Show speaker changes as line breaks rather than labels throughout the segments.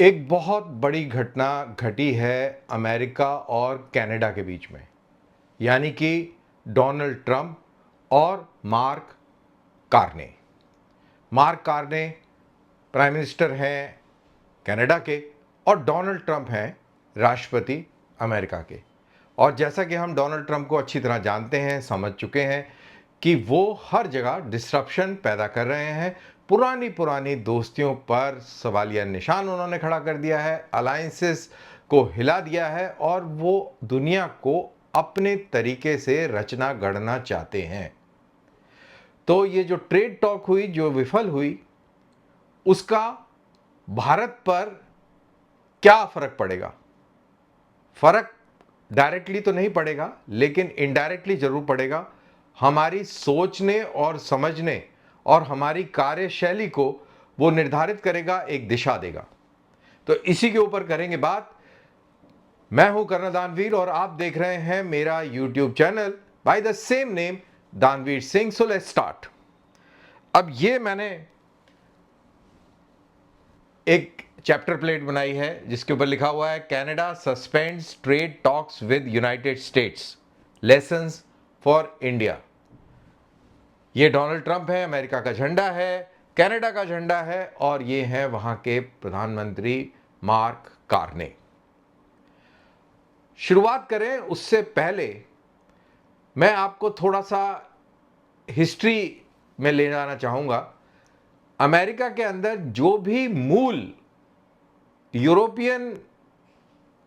एक बहुत बड़ी घटना घटी है अमेरिका और कनाडा के बीच में, यानी कि डोनाल्ड ट्रंप और Mark Carney. Mark Carney prime minister हैं कनाडा के और डोनाल्ड ट्रंप हैं राष्ट्रपति अमेरिका के। और जैसा कि हम डोनाल्ड ट्रंप को अच्छी तरह जानते हैं, समझ चुके हैं कि वो हर जगह डिस्ट्रप्शन पैदा कर रहे हैं। पुरानी पुरानी दोस्तियों पर सवालिया निशान उन्होंने खड़ा कर दिया है, अलायंसेस को हिला दिया है और वो दुनिया को अपने तरीके से रचना गढ़ना चाहते हैं। तो ये जो ट्रेड टॉक हुई, जो विफल हुई, उसका भारत पर क्या फर्क पड़ेगा? फर्क डायरेक्टली तो नहीं पड़ेगा, लेकिन इनडायरेक्टली जरूर पड़ेगा। हमारी सोचने और समझने और हमारी कार्यशैली को वो निर्धारित करेगा, एक दिशा देगा। तो इसी के ऊपर करेंगे बात। मैं हूं कर्नल दानवीर और आप देख रहे हैं मेरा YouTube channel by the same name, दानवीर सिंह। So let's start. अब ये मैंने एक चैप्टर प्लेट बनाई है जिसके ऊपर लिखा हुआ है Canada suspends trade talks with United states, lessons for India. ये डोनाल्ड ट्रंप है, अमेरिका का झंडा है, कनाडा का झंडा है और ये है वहां के प्रधानमंत्री मार्क कार्ने। शुरुआत करें उससे पहले मैं आपको थोड़ा सा हिस्ट्री में ले जाना चाहूंगा। अमेरिका के अंदर जो भी मूल यूरोपियन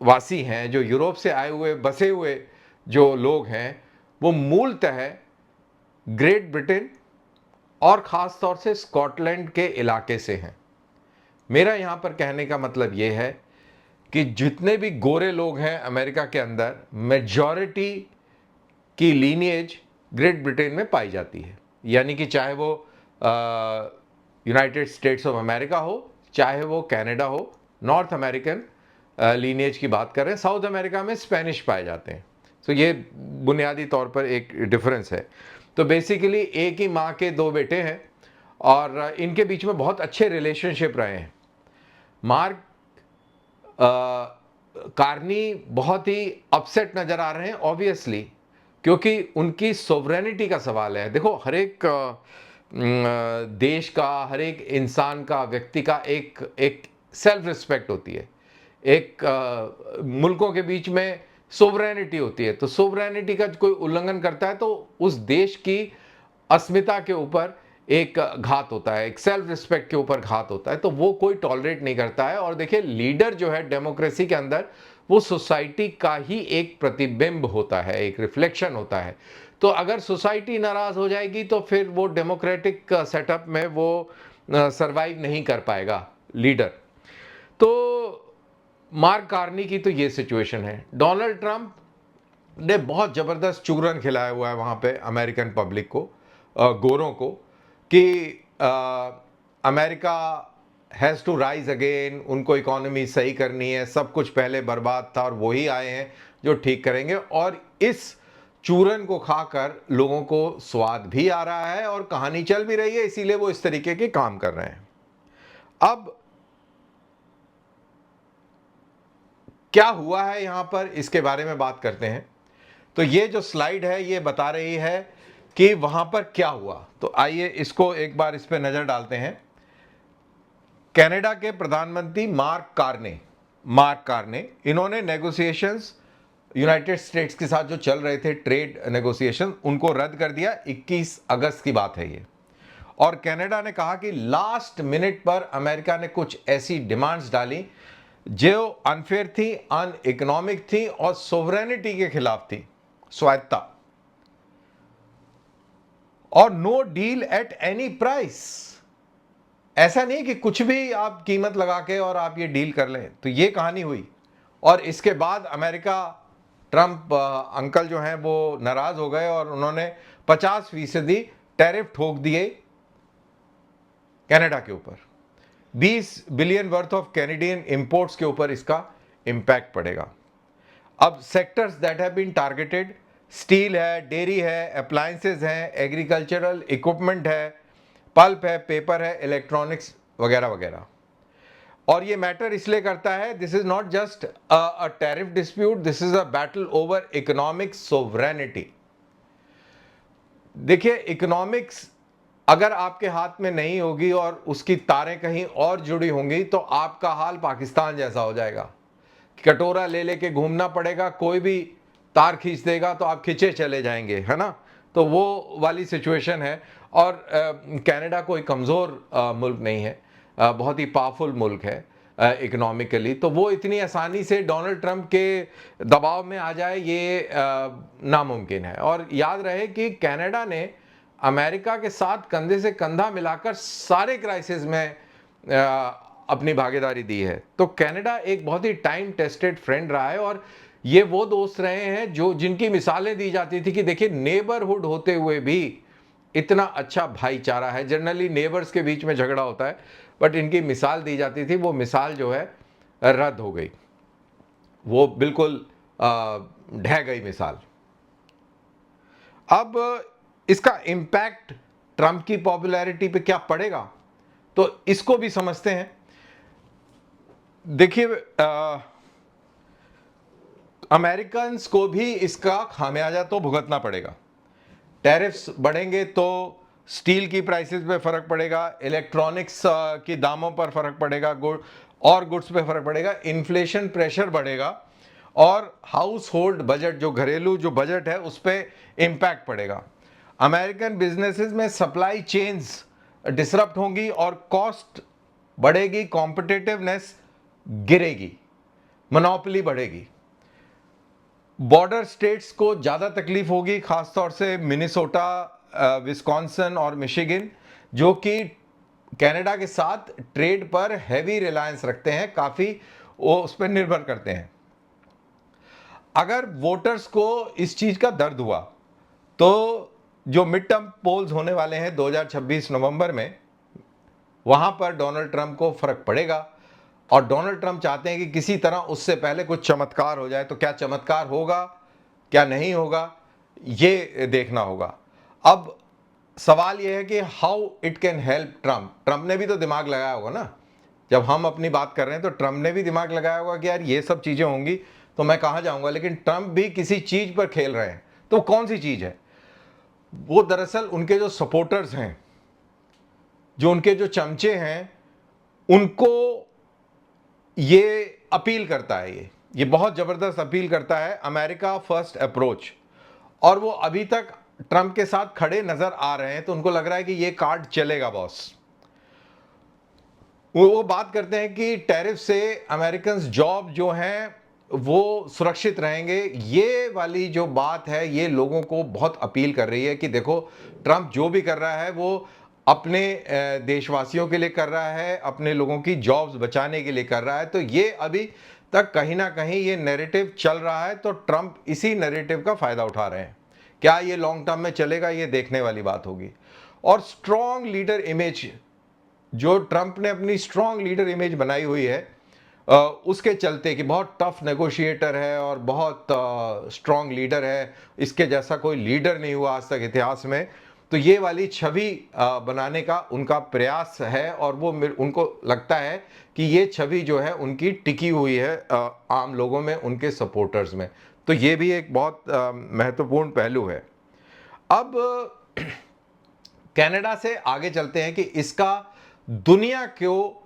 वासी हैं, जो यूरोप से आए हुए बसे हुए जो लोग हैं, वो मूलतः ग्रेट ब्रिटेन और ख़ास तौर से स्कॉटलैंड के इलाके से हैं। मेरा यहाँ पर कहने का मतलब ये है कि जितने भी गोरे लोग हैं अमेरिका के अंदर, मेजॉरिटी की लीनिएज ग्रेट ब्रिटेन में पाई जाती है। यानी कि चाहे वो यूनाइटेड स्टेट्स ऑफ अमेरिका हो, चाहे वो कनाडा हो, नॉर्थ अमेरिकन लीनिएज की बात करें, साउथ अमेरिका में स्पेनिश पाए जाते हैं। तो ये बुनियादी तौर पर एक डिफरेंस है। तो बेसिकली एक ही माँ के दो बेटे हैं और इनके बीच में बहुत अच्छे रिलेशनशिप रहे हैं। मार्क कार्नी बहुत ही अपसेट नज़र आ रहे हैं ऑब्वियसली, क्योंकि उनकी सोवरेनिटी का सवाल है। देखो, हर एक देश का, हर एक इंसान का, व्यक्ति का एक सेल्फ रिस्पेक्ट होती है। एक मुल्कों के बीच में सोवरेनिटी होती है। तो सोवरेनिटी का कोई उल्लंघन करता है तो उस देश की अस्मिता के ऊपर एक घात होता है, एक सेल्फ रिस्पेक्ट के ऊपर घात होता है। तो वो कोई टॉलरेट नहीं करता है। और देखिए, लीडर जो है डेमोक्रेसी के अंदर, वो सोसाइटी का ही एक प्रतिबिंब होता है, एक रिफ्लेक्शन होता है। तो अगर सोसाइटी नाराज हो जाएगी तो फिर वो डेमोक्रेटिक सेटअप में वो सरवाइव नहीं कर पाएगा लीडर। तो मार्क कार्नी की तो ये सिचुएशन है। डोनाल्ड ट्रंप ने बहुत ज़बरदस्त चूरन खिलाया हुआ है वहाँ पे अमेरिकन पब्लिक को, गोरों को, कि America has to rise again, उनको इकोनॉमी सही करनी है, सब कुछ पहले बर्बाद था और वही आए हैं जो ठीक करेंगे। और इस चूरन को खाकर लोगों को स्वाद भी आ रहा है और कहानी चल भी रही है, इसीलिए वो इस तरीके के काम कर रहे हैं। अब क्या हुआ है यहां पर, इसके बारे में बात करते हैं। तो ये जो स्लाइड है ये बता रही है कि वहां पर क्या हुआ। तो आइए इसको एक बार इस पर नजर डालते हैं। कनाडा के प्रधानमंत्री मार्क कार्ने, इन्होंने नेगोशिएशंस यूनाइटेड स्टेट्स के साथ जो चल रहे थे, ट्रेड नेगोशिएशन, उनको रद्द कर दिया। 21 अगस्त की बात है ये। और कनाडा ने कहा कि लास्ट मिनट पर अमेरिका ने कुछ ऐसी डिमांड्स डाली जो अनफेयर थी, अन इकोनॉमिक थी और सोवरेनिटी के खिलाफ थी, स्वायत्ता। और no deal at any price. ऐसा नहीं कि कुछ भी आप कीमत लगा के और आप ये डील कर लें। तो ये कहानी हुई। और इसके बाद अमेरिका, ट्रंप अंकल जो हैं वो नाराज हो गए और उन्होंने 50% टैरिफ ठोक दिए कनाडा के ऊपर। 20 billion worth of Canadian imports के ऊपर इसका इंपैक्ट पड़ेगा। अब sectors that have been targeted, steel है, डेयरी है, अप्लायंसेज हैं, एग्रीकल्चरल इक्विपमेंट है, पल्प है, पेपर है, इलेक्ट्रॉनिक्स वगैरह वगैरह। और ये मैटर इसलिए करता है, this is not just a tariff dispute, this is a battle over economic sovereignty. देखिए, इकोनॉमिक्स अगर आपके हाथ में नहीं होगी और उसकी तारें कहीं और जुड़ी होंगी तो आपका हाल पाकिस्तान जैसा हो जाएगा। कटोरा ले लेके घूमना पड़ेगा, कोई भी तार खींच देगा तो आप खींचे चले जाएंगे, है ना। तो वो वाली सिचुएशन है। और कनाडा कोई कमज़ोर मुल्क नहीं है, बहुत ही पावरफुल मुल्क है इकोनॉमिकली। तो वो इतनी आसानी से डोनाल्ड ट्रंप के दबाव में आ जाए, ये नामुमकिन है। और याद रहे कि कनाडा ने अमेरिका के साथ कंधे से कंधा मिलाकर सारे क्राइसिस में अपनी भागीदारी दी है। तो कनाडा एक बहुत ही टाइम टेस्टेड फ्रेंड रहा है, और ये वो दोस्त रहे हैं जो जिनकी मिसालें दी जाती थी कि देखिए, नेबरहुड होते हुए भी इतना अच्छा भाईचारा है। जनरली नेबर्स के बीच में झगड़ा होता है, बट इनकी मिसाल दी जाती थी, वो मिसाल जो है रद्द हो गई, वो बिल्कुल ढह गई मिसाल। अब इसका इम्पैक्ट ट्रंप की पॉपुलैरिटी पे क्या पड़ेगा, तो इसको भी समझते हैं। देखिए, अमेरिकन्स को भी इसका खामियाजा तो भुगतना पड़ेगा। टैरिफ्स बढ़ेंगे तो स्टील की प्राइसेस पे फर्क पड़ेगा, इलेक्ट्रॉनिक्स की दामों पर फर्क पड़ेगा, गुड्स पे फर्क पड़ेगा, इन्फ्लेशन प्रेशर बढ़ेगा, और हाउस होल्ड बजट, जो घरेलू जो बजट है, उस पर इम्पैक्ट पड़ेगा। अमेरिकन बिजनेसेस में सप्लाई चेन्स डिसरप्ट होंगी और कॉस्ट बढ़ेगी, कॉम्पिटिटिवनेस गिरेगी, मोनोपोली बढ़ेगी। बॉर्डर स्टेट्स को ज़्यादा तकलीफ होगी, खासतौर से मिनेसोटा, विस्कॉन्सिन और मिशिगन, जो कि कनाडा के साथ ट्रेड पर हैवी रिलायंस रखते हैं, काफ़ी वो उस पर निर्भर करते हैं। अगर वोटर्स को इस चीज़ का दर्द हुआ तो जो मिड टर्म पोल्स होने वाले हैं 2026 नवंबर में, वहाँ पर डोनाल्ड ट्रंप को फर्क पड़ेगा। और डोनाल्ड ट्रंप चाहते हैं कि किसी तरह उससे पहले कुछ चमत्कार हो जाए। तो क्या चमत्कार होगा, क्या नहीं होगा, ये देखना होगा। अब सवाल यह है कि how it can help Trump. Trump ने भी तो दिमाग लगाया होगा ना, जब हम अपनी बात कर रहे हैं तो ट्रंप ने भी दिमाग लगाया होगा कि यार ये सब चीज़ें होंगी तो मैं कहाँ जाऊँगा। लेकिन ट्रंप भी किसी चीज़ पर खेल रहे हैं, तो कौन सी चीज़ है वो? दरअसल उनके जो सपोर्टर्स हैं, जो उनके जो चमचे हैं, उनको ये अपील करता है, ये बहुत ज़बरदस्त अपील करता है, अमेरिका फर्स्ट अप्रोच। और वो अभी तक ट्रंप के साथ खड़े नजर आ रहे हैं, तो उनको लग रहा है कि ये कार्ड चलेगा बॉस। वो बात करते हैं कि टैरिफ से अमेरिकन जॉब जो हैं वो सुरक्षित रहेंगे। ये वाली जो बात है, ये लोगों को बहुत अपील कर रही है कि देखो, ट्रंप जो भी कर रहा है वो अपने देशवासियों के लिए कर रहा है, अपने लोगों की जॉब्स बचाने के लिए कर रहा है। तो ये अभी तक कहीं ना कहीं ये नैरेटिव चल रहा है, तो ट्रंप इसी नैरेटिव का फायदा उठा रहे हैं। क्या ये लॉन्ग टर्म में चलेगा, ये देखने वाली बात होगी। और स्ट्रॉन्ग लीडर इमेज, जो ट्रंप ने अपनी स्ट्रॉन्ग लीडर इमेज बनाई हुई है, उसके चलते कि बहुत टफ नेगोशिएटर है और बहुत स्ट्रॉन्ग लीडर है, इसके जैसा कोई लीडर नहीं हुआ आज तक इतिहास में। तो ये वाली छवि बनाने का उनका प्रयास है, और वो उनको लगता है कि ये छवि जो है उनकी टिकी हुई है आम लोगों में, उनके सपोर्टर्स में। तो ये भी एक बहुत महत्वपूर्ण पहलू है। अब कनाडा से आगे चलते हैं कि इसका दुनिया को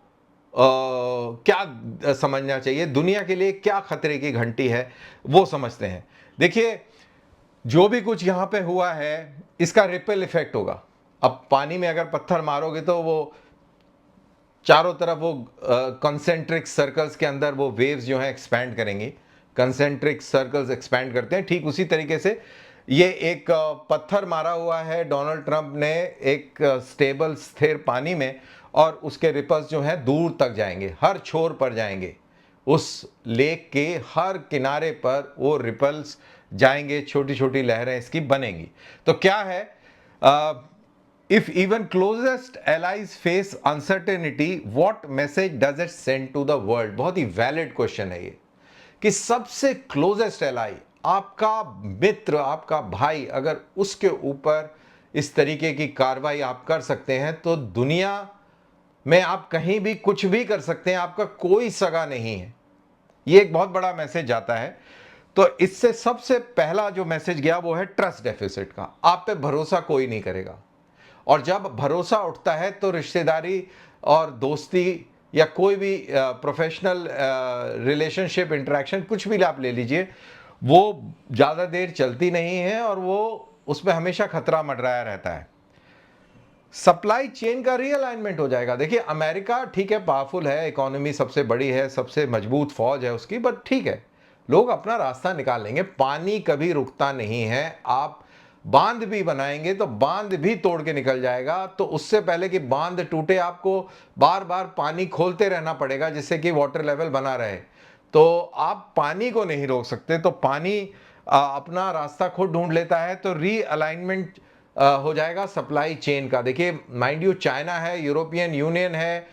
क्या समझना चाहिए, दुनिया के लिए क्या खतरे की घंटी है, वो समझते हैं। देखिए, जो भी कुछ यहाँ पे हुआ है, इसका रिपल इफेक्ट होगा। अब पानी में अगर पत्थर मारोगे तो वो चारों तरफ वो कंसेंट्रिक सर्कल्स के अंदर वो वेव्स जो हैं एक्सपैंड करेंगी। कंसेंट्रिक सर्कल्स एक्सपैंड करते हैं, ठीक उसी तरीके से ये एक पत्थर मारा हुआ है डोनाल्ड ट्रंप ने एक स्टेबल स्थिर पानी में, और उसके रिपल्स जो हैं दूर तक जाएंगे, हर छोर पर जाएंगे, उस लेक के हर किनारे पर वो रिपल्स जाएंगे, छोटी छोटी लहरें इसकी बनेंगी। तो क्या है, if even closest allies face uncertainty, what message does it send to the world. बहुत ही वैलिड क्वेश्चन है ये, कि सबसे क्लोजेस्ट एलाई, आपका मित्र, आपका भाई, अगर उसके ऊपर इस तरीके की कार्रवाई आप कर सकते हैं, तो दुनिया में आप कहीं भी कुछ भी कर सकते हैं, आपका कोई सगा नहीं है। ये एक बहुत बड़ा मैसेज जाता है। तो इससे सबसे पहला जो मैसेज गया वो है ट्रस्ट डेफिसिट का। आप पे भरोसा कोई नहीं करेगा, और जब भरोसा उठता है तो रिश्तेदारी और दोस्ती या कोई भी प्रोफेशनल रिलेशनशिप इंटरेक्शन कुछ भी आप ले लीजिए, वो ज़्यादा देर चलती नहीं है और वो उसमें हमेशा खतरा मंडराया रहता है। सप्लाई चेन का रीअलाइनमेंट हो जाएगा। देखिए, अमेरिका ठीक है, पावरफुल है, इकोनॉमी सबसे बड़ी है, सबसे मजबूत फौज है उसकी, बट ठीक है, लोग अपना रास्ता निकाल लेंगे। पानी कभी रुकता नहीं है। आप बांध भी बनाएंगे तो बांध भी तोड़ के निकल जाएगा। तो उससे पहले कि बांध टूटे, आपको बार बार पानी खोलते रहना पड़ेगा जिससे कि वाटर लेवल बना रहे। तो आप पानी को नहीं रोक सकते। तो पानी अपना रास्ता खुद ढूंढ लेता है। तो रीअलाइनमेंट हो जाएगा सप्लाई चेन का। देखिए, माइंड यू, चाइना है, यूरोपियन यूनियन है,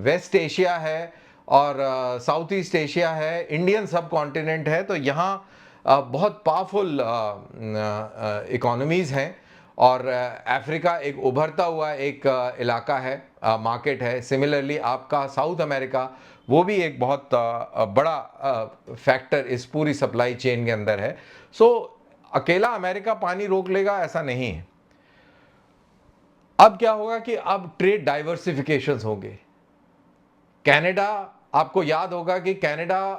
वेस्ट एशिया है और साउथ ईस्ट एशिया है, इंडियन सब कॉन्टिनेंट है। तो यहाँ बहुत पावरफुल इकोनॉमीज़ हैं। और अफ्रीका एक उभरता हुआ एक इलाका है, मार्केट है। सिमिलरली आपका साउथ अमेरिका, वो भी एक बहुत बड़ा फैक्टर इस पूरी सप्लाई चेन के अंदर है। सो अकेला अमेरिका पानी रोक लेगा ऐसा नहीं है। अब क्या होगा कि अब ट्रेड डाइवर्सिफिकेशंस होंगे। कनाडा, आपको याद होगा कि कनाडा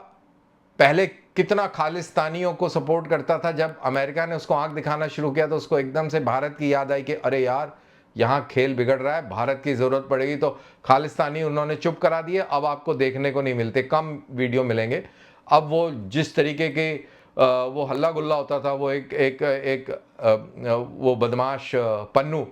पहले कितना खालिस्तानियों को सपोर्ट करता था। जब अमेरिका ने उसको आंख दिखाना शुरू किया तो उसको एकदम से भारत की याद आई कि अरे यार, यहाँ खेल बिगड़ रहा है, भारत की ज़रूरत पड़ेगी। तो खालिस्तानी उन्होंने चुप करा दिए। अब आपको देखने को नहीं मिलते, कम वीडियो मिलेंगे। अब वो जिस तरीके के वो हल्ला गुल्ला होता था, वो एक वो बदमाश पन्नू,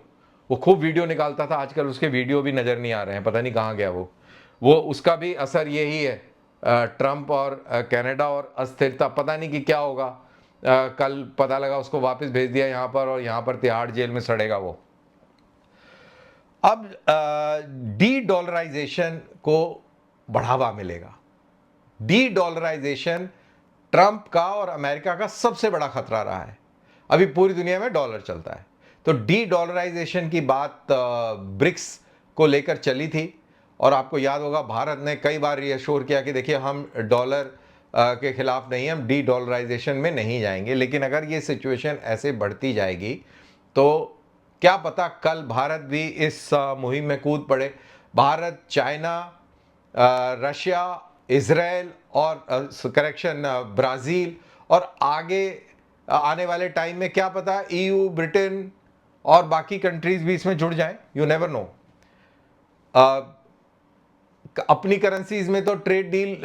वो खूब वीडियो निकालता था। आजकल उसके वीडियो भी नज़र नहीं आ रहे हैं, पता नहीं कहाँ गया वो उसका भी असर यही है। ट्रंप और कनाडा और अस्थिरता, पता नहीं कि क्या होगा। कल पता लगा उसको वापस भेज दिया यहाँ पर, और यहाँ पर तिहाड़ जेल में सड़ेगा वो। अब डी डॉलराइजेशन को बढ़ावा मिलेगा। डी डॉलराइजेशन ट्रंप का और अमेरिका का सबसे बड़ा खतरा रहा है। अभी पूरी दुनिया में डॉलर चलता है। तो डी डॉलराइजेशन की बात ब्रिक्स को लेकर चली थी, और आपको याद होगा भारत ने कई बार रिएश्योर किया कि देखिए, हम डॉलर के खिलाफ नहीं, हम डी डॉलराइजेशन में नहीं जाएंगे। लेकिन अगर ये सिचुएशन ऐसे बढ़ती जाएगी तो क्या पता कल भारत भी इस मुहिम में कूद पड़े। भारत, चाइना, रशिया, इजराइल और करेक्शन ब्राज़ील, और आगे आने वाले टाइम में क्या पता ईयू, ब्रिटेन और बाकी कंट्रीज भी इसमें जुड़ जाएं। You never know. अपनी करेंसीज में तो ट्रेड डील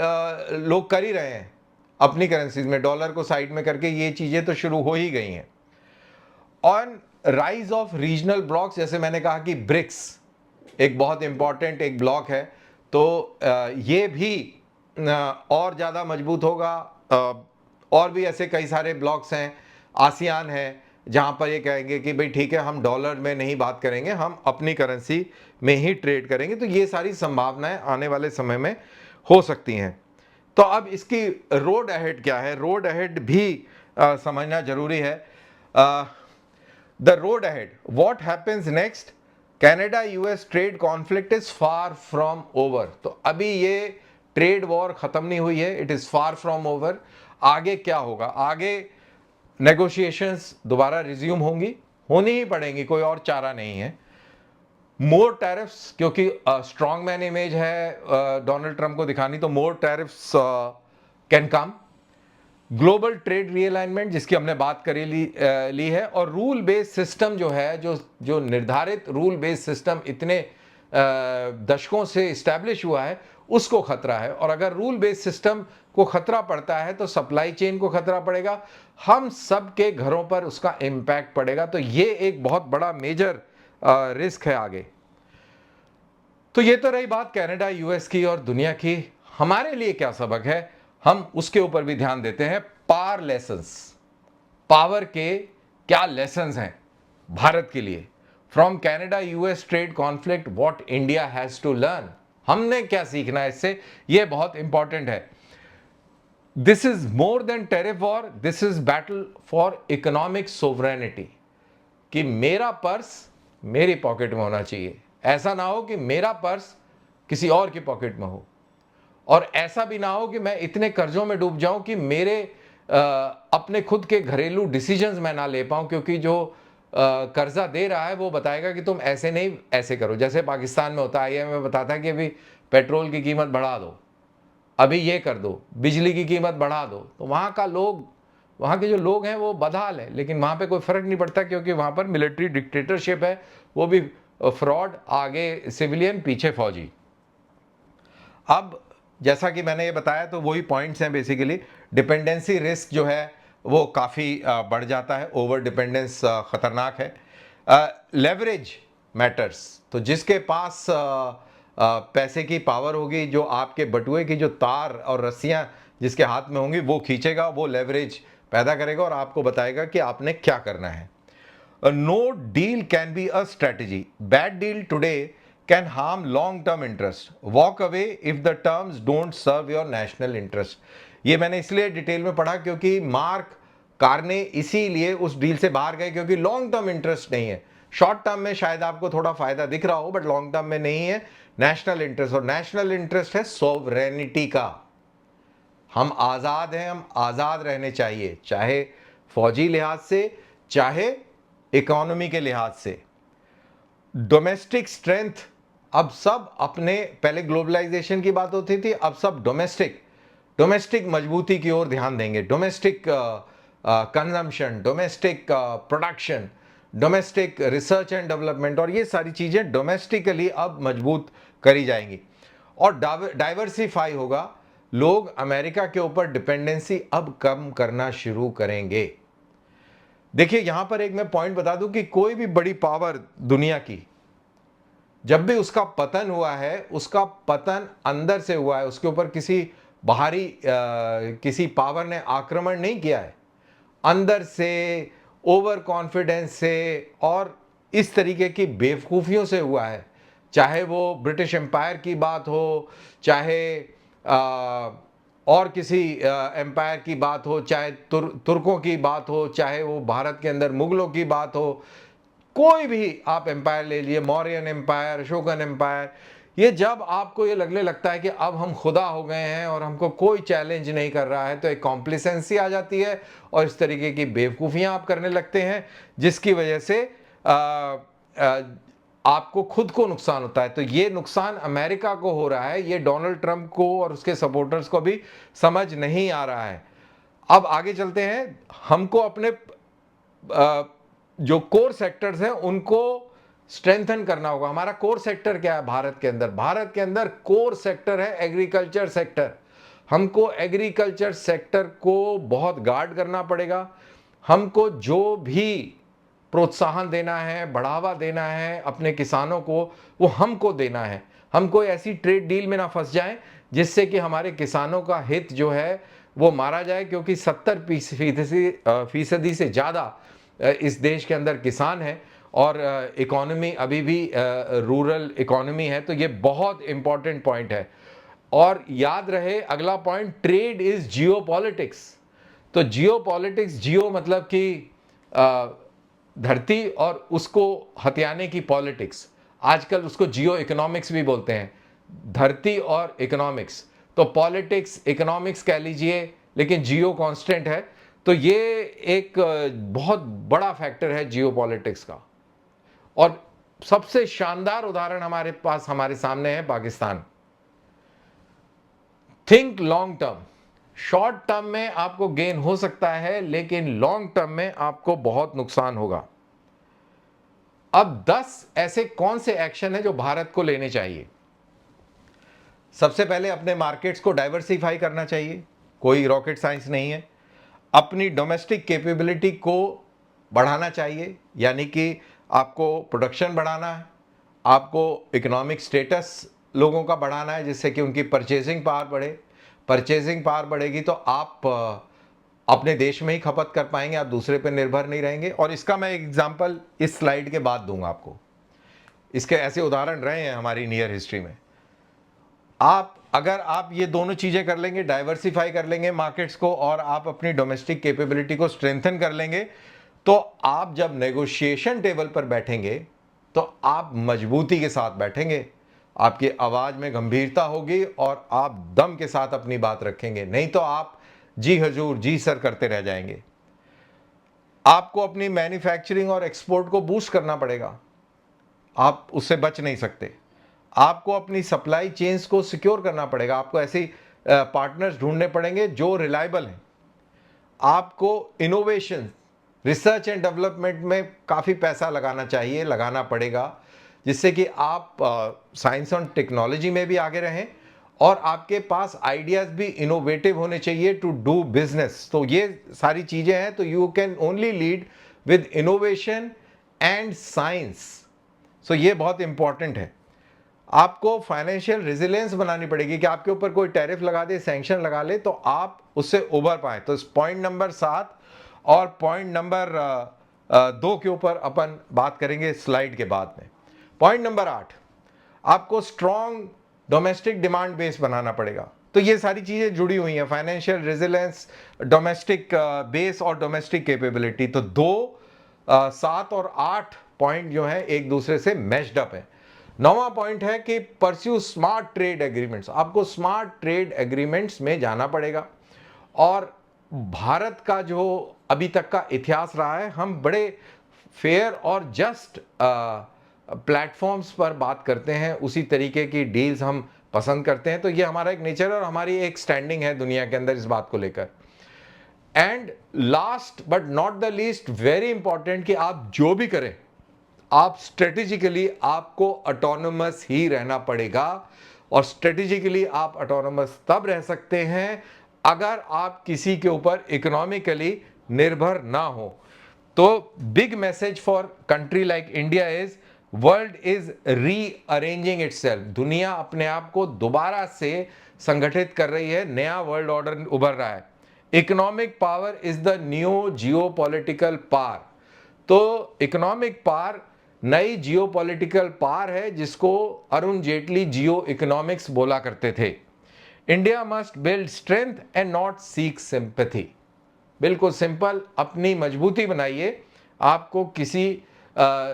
लोग कर ही रहे हैं। अपनी करेंसीज में डॉलर को साइड में करके ये चीज़ें तो शुरू हो ही गई हैं। On rise of regional blocks, जैसे मैंने कहा कि ब्रिक्स एक बहुत इंपॉर्टेंट एक ब्लॉक है, तो ये भी और ज़्यादा मजबूत होगा। और भी ऐसे कई सारे ब्लॉक्स हैं, आसियान है, जहाँ पर ये कहेंगे कि भाई ठीक है, हम डॉलर में नहीं बात करेंगे, हम अपनी करेंसी में ही ट्रेड करेंगे। तो ये सारी संभावनाएं आने वाले समय में हो सकती हैं। तो अब इसकी रोड अहेड क्या है, रोड अहेड भी समझना जरूरी है। The road ahead, what happens next, Canada US trade conflict is far from over. तो अभी ये ट्रेड वॉर खत्म नहीं हुई है, it is far from over. आगे क्या होगा, आगे नेगोशिएशंस दोबारा रिज्यूम होंगी, होनी ही पड़ेंगी, कोई और चारा नहीं है। मोर टैरिफ्स, क्योंकि स्ट्रॉन्ग मैन इमेज है डोनाल्ड ट्रंप को दिखानी, तो more tariffs can come. Global trade realignment, जिसकी हमने बात करी ली है, और रूल बेस्ड सिस्टम जो है, जो निर्धारित रूल बेस्ड सिस्टम इतने दशकों से इस्टेब्लिश हुआ है, उसको खतरा है। और अगर रूल बेस्ड सिस्टम को खतरा पड़ता है तो सप्लाई चेन को खतरा पड़ेगा, हम सब के घरों पर उसका इम्पैक्ट पड़ेगा। तो ये एक बहुत बड़ा मेजर रिस्क है आगे। तो ये तो रही बात कनाडा यूएस की और दुनिया की। हमारे लिए क्या सबक है, हम उसके ऊपर भी ध्यान देते हैं। पावर लेसन्स, पावर के क्या लेसन्स हैं भारत के लिए। From Canada US trade conflict, what India has to learn, हमने क्या सीखना है इससे, यह बहुत इंपॉर्टेंट है। This is more than tariff war, this is battle for economic sovereignty, कि मेरा पर्स मेरी पॉकेट में होना चाहिए, ऐसा ना हो कि मेरा पर्स किसी और की पॉकेट में हो, और ऐसा भी ना हो कि मैं इतने कर्जों में डूब जाऊं कि मेरे अपने खुद के घरेलू डिसीजंस मैं ना ले पाऊं, क्योंकि जो कर्जा दे रहा है वो बताएगा कि तुम ऐसे नहीं ऐसे करो। जैसे पाकिस्तान में होता है, आईएमएफ बताता है कि अभी पेट्रोल की कीमत बढ़ा दो, अभी ये कर दो, बिजली की कीमत बढ़ा दो, तो वहाँ के जो लोग हैं वो बदहाल है, लेकिन वहाँ पे कोई फर्क नहीं पड़ता, क्योंकि वहाँ पर मिलिट्री डिक्टेटरशिप है, वो भी फ्रॉड, आगे सिविलियन पीछे फौजी। अब जैसा कि मैंने ये बताया, तो वही पॉइंट्स हैं बेसिकली। डिपेंडेंसी रिस्क जो है वो काफ़ी बढ़ जाता है, ओवर डिपेंडेंस ख़तरनाक है। लेवरेज मैटर्स, तो जिसके पास पैसे की पावर होगी, जो आपके बटुए की जो तार और रस्सियां जिसके हाथ में होंगी वो खींचेगा, वो लेवरेज पैदा करेगा और आपको बताएगा कि आपने क्या करना है। No deal can be a strategy, bad deal today can harm long term interest, walk away if the terms don't serve your national interest. ये मैंने इसलिए डिटेल में पढ़ा क्योंकि मार्क कार्ने इसीलिए उस डील से बाहर गए, क्योंकि लॉन्ग टर्म इंटरेस्ट नहीं है। शॉर्ट टर्म में शायद आपको थोड़ा फायदा दिख रहा हो, बट लॉन्ग टर्म में नहीं है नेशनल इंटरेस्ट, और नेशनल इंटरेस्ट है सोवरेनिटी का। हम आज़ाद हैं, हम आज़ाद रहने चाहिए, चाहे फौजी लिहाज से, चाहे इकोनॉमी के लिहाज से। डोमेस्टिक स्ट्रेंथ, अब सब अपने, पहले ग्लोबलाइजेशन की बात होती थी, अब सब डोमेस्टिक मजबूती की ओर ध्यान देंगे। Domestic consumption, domestic production, domestic research and development, और ये सारी चीज़ें डोमेस्टिकली अब मजबूत करी जाएंगी। और डाइवर्सिफाई होगा, लोग अमेरिका के ऊपर डिपेंडेंसी अब कम करना शुरू करेंगे। देखिए यहां पर एक मैं पॉइंट बता दूं कि कोई भी बड़ी पावर दुनिया की, जब भी उसका पतन हुआ है, उसका पतन अंदर से हुआ है, उसके ऊपर किसी बाहरी किसी पावर ने आक्रमण नहीं किया है, अंदर से, ओवर कॉन्फिडेंस से और इस तरीके की बेवकूफ़ियों से हुआ है। चाहे वो ब्रिटिश एम्पायर की बात हो, चाहे और किसी एम्पायर की बात हो, चाहे तुर्कों की बात हो, चाहे वो भारत के अंदर मुगलों की बात हो, कोई भी आप एम्पायर ले लिए, मौर्यन एम्पायर, अशोकन एम्पायर, ये जब आपको ये लगने लगता है कि अब हम खुदा हो गए हैं और हमको कोई चैलेंज नहीं कर रहा है, तो एक कॉम्प्लिसेंसी आ जाती है और इस तरीके की बेवकूफ़ियाँ आप करने लगते हैं, जिसकी वजह से आपको खुद को नुकसान होता है। तो ये नुकसान अमेरिका को हो रहा है, ये डोनाल्ड ट्रंप को और उसके सपोर्टर्स को भी समझ नहीं आ रहा है। अब आगे चलते हैं, हमको अपने जो कोर सेक्टर्स हैं उनको स्ट्रेंथन करना होगा। हमारा कोर सेक्टर क्या है भारत के अंदर? भारत के अंदर कोर सेक्टर है एग्रीकल्चर सेक्टर। हमको एग्रीकल्चर सेक्टर को बहुत गार्ड करना पड़ेगा। हमको जो भी प्रोत्साहन देना है, बढ़ावा देना है अपने किसानों को, वो हमको देना है। हम कोई ऐसी ट्रेड डील में ना फंस जाएं जिससे कि हमारे किसानों का हित जो है वो मारा जाए, क्योंकि 70% से ज़्यादा इस देश के अंदर किसान है और इकोनॉमी अभी भी रूरल इकोनॉमी है। तो ये बहुत इंपॉर्टेंट पॉइंट है। और याद रहे अगला point, trade is Jio politics. तो जियो पॉलिटिक्स, जियो मतलब कि धरती और उसको हथियाने की पॉलिटिक्स, आजकल उसको जियो इकोनॉमिक्स भी बोलते हैं, धरती और इकोनॉमिक्स। तो पॉलिटिक्स इकोनॉमिक्स कह लीजिए, लेकिन जियो कांस्टेंट है। तो ये एक बहुत बड़ा फैक्टर है जियो पॉलिटिक्स का। और सबसे शानदार उदाहरण हमारे पास, हमारे सामने है Pakistan. Think long term. Short term में आपको गेन हो सकता है, लेकिन लॉन्ग टर्म में आपको बहुत नुकसान होगा। अब 10 ऐसे कौन से एक्शन हैं जो भारत को लेने चाहिए? सबसे पहले अपने मार्केट्स को डाइवर्सिफाई करना चाहिए, कोई रॉकेट साइंस नहीं है। अपनी डोमेस्टिक कैपेबिलिटी को बढ़ाना चाहिए, यानी कि आपको प्रोडक्शन बढ़ाना है, आपको इकोनॉमिक स्टेटस लोगों का बढ़ाना है, जिससे कि उनकी परचेजिंग पावर बढ़े। परचेजिंग पावर बढ़ेगी तो आप अपने देश में ही खपत कर पाएंगे, आप दूसरे पर निर्भर नहीं रहेंगे। और इसका मैं एक एग्जांपल इस स्लाइड के बाद दूंगा आपको। इसके ऐसे उदाहरण रहे हैं हमारी नियर हिस्ट्री में। अगर आप ये दोनों चीज़ें कर लेंगे, डाइवर्सिफाई कर लेंगे मार्केट्स को, और आप अपनी डोमेस्टिक कैपेबिलिटी को स्ट्रेंथन कर लेंगे, तो आप जब नेगोशिएशन टेबल पर बैठेंगे तो आप मजबूती के साथ बैठेंगे, आपकी आवाज़ में गंभीरता होगी और आप दम के साथ अपनी बात रखेंगे, नहीं तो आप जी हजूर जी सर करते रह जाएंगे। आपको अपनी मैन्युफैक्चरिंग और एक्सपोर्ट को बूस्ट करना पड़ेगा, आप उससे बच नहीं सकते। आपको अपनी सप्लाई चेन्स को सिक्योर करना पड़ेगा, आपको ऐसे पार्टनर्स ढूंढने पड़ेंगे जो रिलायबल हैं। आपको इनोवेशन, रिसर्च एंड डेवलपमेंट में काफ़ी पैसा लगाना चाहिए, लगाना पड़ेगा, जिससे कि आप साइंस और टेक्नोलॉजी में भी आगे रहें और आपके पास आइडियाज़ भी इनोवेटिव होने चाहिए टू डू बिजनेस। तो ये सारी चीज़ें हैं, तो you can only lead with innovation and science. So ये बहुत इंपॉर्टेंट है। आपको फाइनेंशियल रेजिलियंस बनानी पड़ेगी कि आपके ऊपर कोई टैरिफ लगा दे, सैंक्शन लगा ले, तो आप उससे उभर पाए। तो इस पॉइंट नंबर 7 और पॉइंट नंबर 2 के ऊपर अपन बात करेंगे स्लाइड के बाद में। पॉइंट नंबर 8, आपको स्ट्रॉन्ग डोमेस्टिक डिमांड बेस बनाना पड़ेगा। तो ये सारी चीजें जुड़ी हुई हैं, फाइनेंशियल रेजिलियंस, डोमेस्टिक बेस और डोमेस्टिक कैपेबिलिटी। तो 2, 7 और 8 पॉइंट जो है एक दूसरे से मैच्ड अप है। 9वां पॉइंट है कि परस्यू स्मार्ट ट्रेड एग्रीमेंट्स। आपको स्मार्ट ट्रेड एग्रीमेंट्स में जाना पड़ेगा। और भारत का जो अभी तक का इतिहास रहा है, हम बड़े फेयर और जस्ट प्लेटफॉर्म्स पर बात करते हैं, उसी तरीके की डील्स हम पसंद करते हैं। तो ये हमारा एक नेचर और हमारी एक स्टैंडिंग है दुनिया के अंदर इस बात को लेकर। And last but not the least, very important, कि आप जो भी करें, आप स्ट्रेटेजिकली आपको ऑटोनोमस ही रहना पड़ेगा। और स्ट्रेटेजिकली आप ऑटोनोमस तब रह सकते हैं अगर आप किसी के ऊपर इकोनॉमिकली निर्भर ना हो। तो big message for country like India is world is rearranging itself. दुनिया अपने आप को दोबारा से संगठित कर रही है, नया वर्ल्ड ऑर्डर उभर रहा है। Economic power is the new geopolitical power. तो इकोनॉमिक पावर नई जियोपॉलिटिकल पावर है, जिसको अरुण जेटली जियो इकोनॉमिक्स बोला करते थे। India must build strength and not seek sympathy. बिल्कुल सिंपल, अपनी मजबूती बनाइए, आपको किसी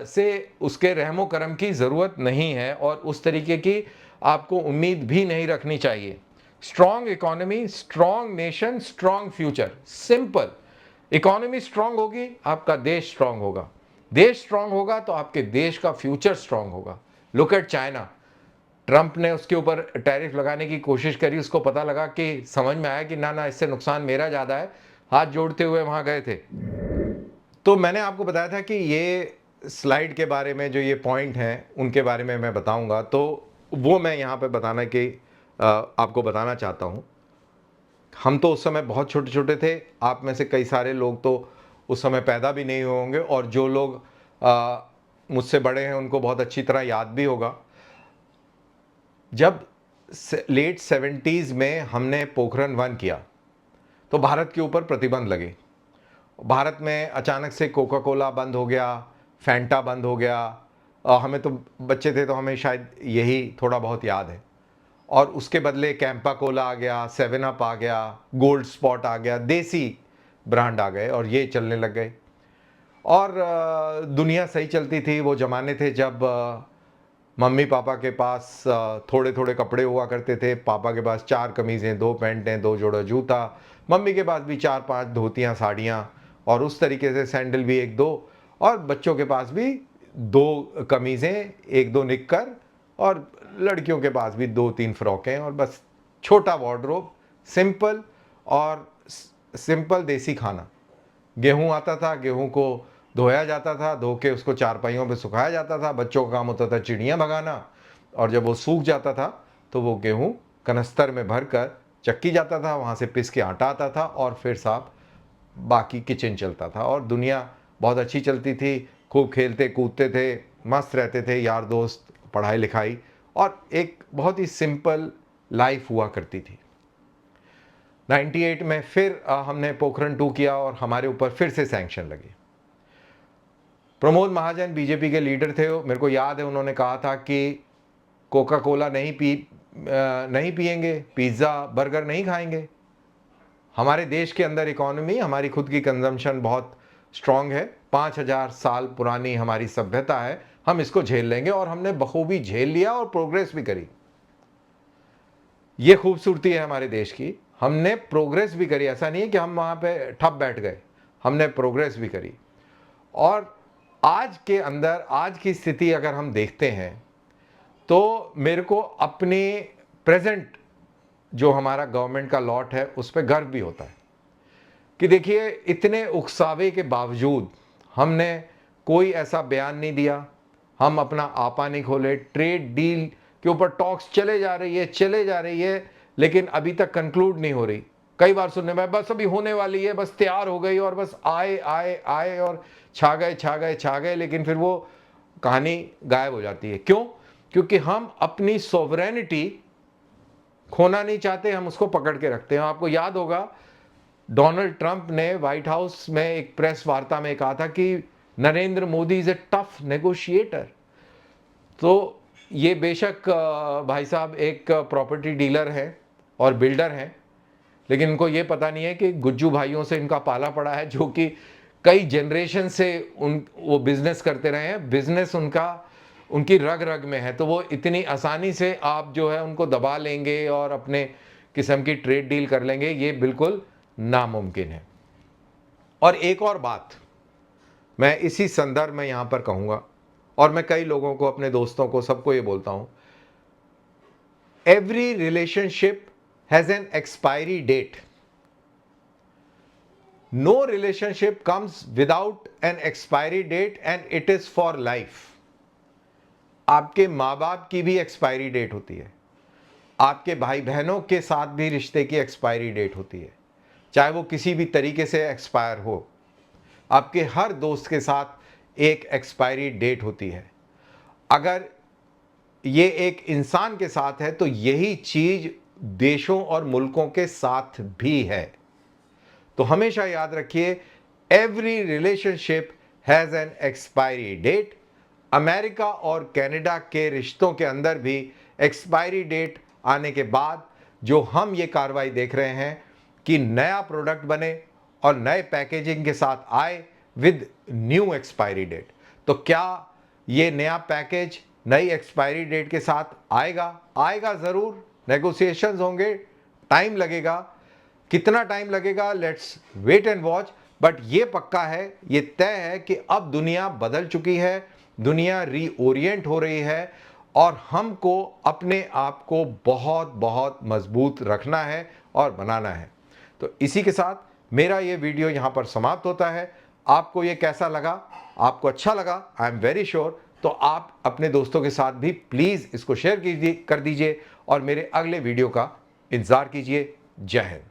से उसके रहमो करम की ज़रूरत नहीं है और उस तरीके की आपको उम्मीद भी नहीं रखनी चाहिए। Strong economy, strong nation, strong future. Simple, economy strong होगी, आपका देश स्ट्रांग होगा, देश स्ट्रांग होगा तो आपके देश का फ्यूचर स्ट्रांग होगा। लुक एट चाइना, ट्रंप ने उसके ऊपर टैरिफ लगाने की कोशिश करी, उसको पता लगा कि समझ में आया कि ना ना, इससे नुकसान मेरा ज़्यादा है, हाथ जोड़ते हुए वहाँ गए थे। तो मैंने आपको बताया था कि ये स्लाइड के बारे में जो ये पॉइंट हैं उनके बारे में मैं बताऊंगा, तो वो मैं यहाँ पे बताना कि आपको बताना चाहता हूँ। हम तो उस समय बहुत छोटे छोटे थे, आप में से कई सारे लोग तो उस समय पैदा भी नहीं हुए होंगे, और जो लोग मुझसे बड़े हैं उनको बहुत अच्छी तरह याद भी होगा। जब लेट 70s में हमने पोखरण-1 किया तो भारत के ऊपर प्रतिबंध लगे। भारत में अचानक से कोका कोला बंद हो गया, फैंटा बंद हो गया। हमें तो बच्चे थे तो हमें शायद यही थोड़ा बहुत याद है। और उसके बदले कैंपा कोला आ गया, 7 अप आ गया, गोल्ड स्पॉट आ गया, देसी ब्रांड आ गए और ये चलने लग गए। और दुनिया सही चलती थी। वो ज़माने थे जब मम्मी पापा के पास थोड़े थोड़े कपड़े हुआ करते थे। पापा के पास 4 कमीज़ें, 2 पैंटें, 2 जोड़ा जूता, मम्मी के पास भी 4-5 धोतियाँ, साड़ियाँ, और उस तरीके से सैंडल भी 1-2, और बच्चों के पास भी 2 कमीज़ें, 1-2 निक्कर, और लड़कियों के पास भी 2-3 फ्रॉकें, और बस छोटा वार्डरोब, सिंपल और सिंपल देसी खाना। गेहूँ आता था, गेहूँ को धोया जाता था, धो के उसको चारपाइयों पे सुखाया जाता था। बच्चों का काम होता था चिड़ियाँ भगाना, और जब वो सूख जाता था तो वो गेहूँ कनस्तर में भरकर चक्की जाता था, वहाँ से पिस के आटा आता था, और फिर साहब बाकी किचन चलता था। और दुनिया बहुत अच्छी चलती थी, खूब खेलते कूदते थे, मस्त रहते थे, यार दोस्त, पढ़ाई लिखाई, और एक बहुत ही सिंपल लाइफ हुआ करती थी। 98 में फिर हमने पोखरण-2 किया और हमारे ऊपर फिर से सैंक्शन लगे। प्रमोद महाजन बीजेपी के लीडर थे, मेरे को याद है उन्होंने कहा था कि कोका कोला नहीं पिएंगे, पिज़्ज़ा बर्गर नहीं खाएंगे। हमारे देश के अंदर इकोनॉमी, हमारी खुद की कंजम्पशन बहुत स्ट्रांग है, 5000 साल पुरानी हमारी सभ्यता है, हम इसको झेल लेंगे, और हमने बखूबी झेल लिया और प्रोग्रेस भी करी। ये खूबसूरती है हमारे देश की, हमने प्रोग्रेस भी करी। ऐसा नहीं है कि हम वहाँ पे ठप बैठ गए, हमने प्रोग्रेस भी करी। और आज के अंदर, आज की स्थिति अगर हम देखते हैं तो मेरे को अपने प्रेजेंट जो हमारा गवर्नमेंट का लॉट है उस पर गर्व भी होता है कि देखिए, इतने उकसावे के बावजूद हमने कोई ऐसा बयान नहीं दिया, हम अपना आपा नहीं खोले। ट्रेड डील के ऊपर टॉक्स चले जा रही है, लेकिन अभी तक कंक्लूड नहीं हो रही। कई बार सुनने में बस अभी होने वाली है, बस तैयार हो गई, और बस आए आए आए और छा गए, लेकिन फिर वो कहानी गायब हो जाती है। क्यों? क्योंकि हम अपनी सोवरेनिटी खोना नहीं चाहते, हम उसको पकड़ के रखते हैं। आपको याद होगा, डोनाल्ड ट्रंप ने व्हाइट हाउस में एक प्रेस वार्ता में कहा था कि Narendra Modi is a tough negotiator. तो ये बेशक भाई साहब एक प्रॉपर्टी डीलर हैं और बिल्डर हैं, लेकिन इनको ये पता नहीं है कि गुज्जू भाइयों से इनका पाला पड़ा है, जो कि कई जनरेशन से वो बिजनेस करते रहे हैं। बिजनेस उनकी रग रग में है, तो वो इतनी आसानी से आप जो है उनको दबा लेंगे और अपने किस्म की ट्रेड डील कर लेंगे, ये बिल्कुल नामुमकिन है। और एक और बात मैं इसी संदर्भ में यहां पर कहूंगा, और मैं कई लोगों को, अपने दोस्तों को, सबको ये बोलता हूं, every relationship has an expiry date. No relationship comes without an expiry date, and it is for life. आपके माँ बाप की भी एक्सपायरी डेट होती है, आपके भाई बहनों के साथ भी रिश्ते की एक्सपायरी डेट होती है, चाहे वो किसी भी तरीके से एक्सपायर हो। आपके हर दोस्त के साथ एक एक्सपायरी डेट होती है। अगर ये एक इंसान के साथ है तो यही चीज देशों और मुल्कों के साथ भी है। तो हमेशा याद रखिए, every relationship has an expiry date. America और कनाडा के रिश्तों के अंदर भी एक्सपायरी डेट आने के बाद जो हम ये कार्रवाई देख रहे हैं कि नया प्रोडक्ट बने और नए पैकेजिंग के साथ आए विद न्यू एक्सपायरी डेट, तो क्या ये नया पैकेज नई एक्सपायरी डेट के साथ आएगा ज़रूर। नेगोशिएशंस होंगे, टाइम लगेगा। कितना टाइम लगेगा, let's wait and watch. But ये पक्का है, ये तय है कि अब दुनिया बदल चुकी है, दुनिया रीओरिएंट हो रही है, और हमको अपने आप को बहुत बहुत मजबूत रखना है और बनाना है। तो इसी के साथ मेरा ये वीडियो यहाँ पर समाप्त होता है। आपको ये कैसा लगा? आपको अच्छा लगा, आई एम वेरी श्योर, तो आप अपने दोस्तों के साथ भी प्लीज़ इसको शेयर कर दीजिए, और मेरे अगले वीडियो का इंतज़ार कीजिए। जय हिंद।